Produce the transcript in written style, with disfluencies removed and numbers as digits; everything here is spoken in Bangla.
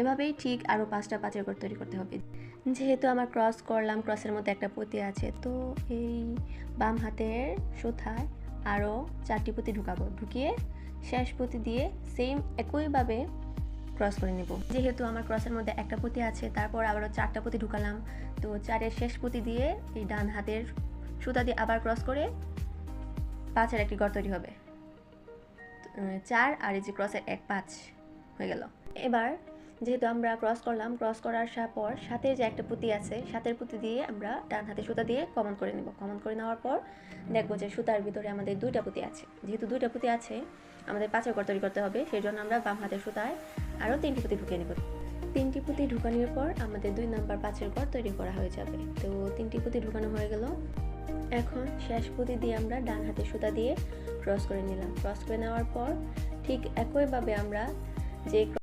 এভাবেই ঠিক আরও 5টা পাঁচের ঘর তৈরি করতে হবে। যেহেতু আমার ক্রস করলাম, ক্রসের মধ্যে একটা পুঁতি আছে, তো এই বাম হাতের সুতায় আরও 4টি পুঁতি ঢুকাবো। ঢুকিয়ে শেষ পুঁতি দিয়ে সেম একইভাবে ক্রস করে নেব। যেহেতু আমার ক্রসের মধ্যে একটা পুঁতি আছে, তারপর আবারও 4টা পুঁতি ঢুকালাম, তো 4-এর শেষ পুঁতি দিয়ে এই ডান হাতের সুতা দিয়ে আবার ক্রস করে 5-এর একটি ঘর তৈরি হবে। 4 আর এই যে ক্রসের 1, 5 হয়ে গেল। এবার যেহেতু আমরা ক্রস করলাম, ক্রস করার পর সাথে যে একটা পুঁতি আছে, সাথের পুঁতি দিয়ে আমরা ডান হাতে সুতা দিয়ে কমন করে নেব। কমন করে নেওয়ার পর দেখবো যে সুতার ভিতরে আমাদের 2টা পুঁতি আছে। যেহেতু 2টা পুঁতি আছে, আমাদের 5-এর ঘর তৈরি করতে হবে, সেই জন্য আমরা বাম হাতের সুতায় আরও 3টি পুঁতি ঢুকিয়ে নেব। 3টি পুঁতি ঢুকানোর পর আমাদের 2 নাম্বার 5-এর ঘর তৈরি করা হয়ে যাবে। তো 3টি পুঁতি ঢুকানো হয়ে গেল। এখন শেষ পুঁতি দিয়ে আমরা ডান হাতের সুতা দিয়ে ক্রস করে নিলাম। ক্রস করে নেওয়ার পর ঠিক একইভাবে আমরা যে